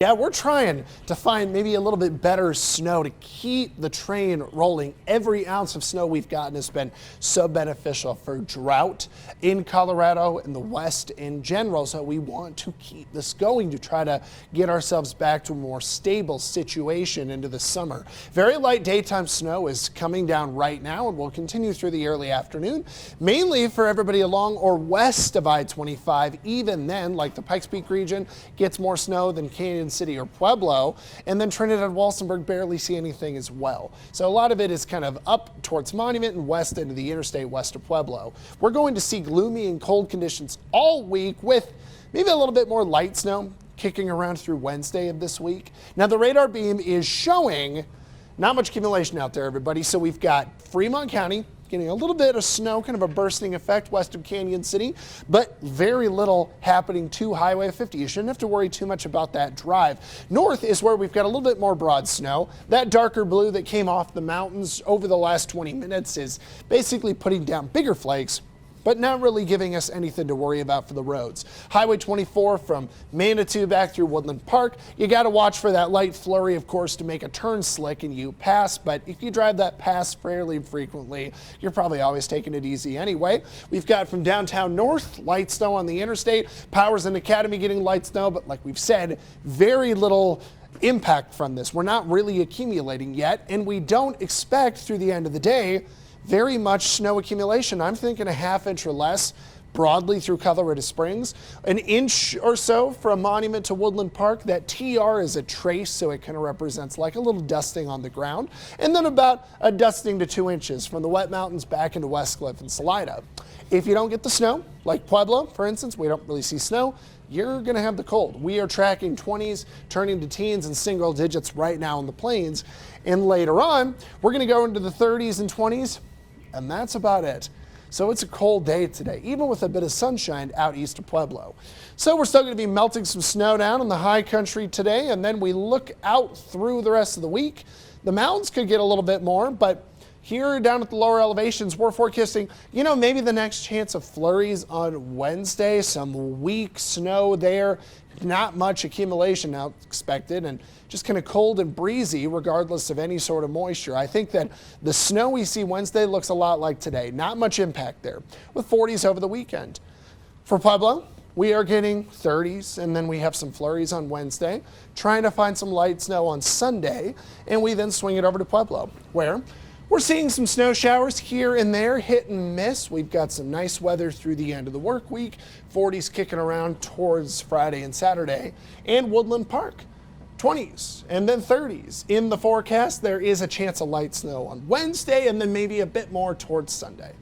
Yeah, we're trying to find maybe a little bit better snow to keep the train rolling. Every ounce of snow we've gotten has been so beneficial for drought in Colorado and the West in general. So we want to keep this going to try to get ourselves back to a more stable situation into the summer. Very light daytime snow is coming down right now and will continue through the early afternoon, mainly for everybody along or west of I-25. Even then, like the Pikes Peak region gets more snow than Canyon City or Pueblo, and then Trinidad Walsenburg barely see anything as well. So a lot of it is kind of up towards Monument and west into the interstate west of Pueblo. We're going to see gloomy and cold conditions all week with maybe a little bit more light snow kicking around through Wednesday of this week. Now the radar beam is showing not much accumulation out there, everybody. So we've got Fremont County getting a little bit of snow, kind of a bursting effect west of Canyon City, but very little happening to Highway 50. You shouldn't have to worry too much about that drive. North is where we've got a little bit more broad snow. That darker blue that came off the mountains over the last 20 minutes is basically putting down bigger flakes, but not really giving us anything to worry about for the roads. Highway 24 from Manitou back through Woodland Park. You got to watch for that light flurry, of course, to make a turn slick and you pass. But if you drive that pass fairly frequently, you're probably always taking it easy anyway. We've got from downtown north, light snow on the interstate. Powers and Academy getting light snow, but like we've said, very little impact from this. We're not really accumulating yet, and we don't expect through the end of the day very much snow accumulation. I'm thinking a ½ inch or less broadly through Colorado Springs, an inch or so from Monument to Woodland Park. That TR is a trace, so it kind of represents like a little dusting on the ground, and then about a dusting to 2 inches from the wet mountains back into Westcliff and Salida. If you don't get the snow, like Pueblo, for instance, we don't really see snow, you're going to have the cold. We are tracking 20s turning to teens and single digits right now in the plains, and later on we're going to go into the 30s and 20s. And that's about it. So it's a cold day today, even with a bit of sunshine out east of Pueblo. So we're still going to be melting some snow down in the high country today, and then we look out through the rest of the week. The mountains could get a little bit more, but here down at the lower elevations, we're forecasting, maybe the next chance of flurries on Wednesday, some weak snow there. Not much accumulation now expected, and just kind of cold and breezy regardless of any sort of moisture. I think that the snow we see Wednesday looks a lot like today. Not much impact there, with 40s over the weekend. For Pueblo, we are getting 30s, and then we have some flurries on Wednesday, trying to find some light snow on Sunday, and we then swing it over to Pueblo, where we're seeing some snow showers here and there, hit and miss. We've got some nice weather through the end of the work week. 40s kicking around towards Friday and Saturday. And Woodland Park, 20s and then 30s. In the forecast, there is a chance of light snow on Wednesday and then maybe a bit more towards Sunday.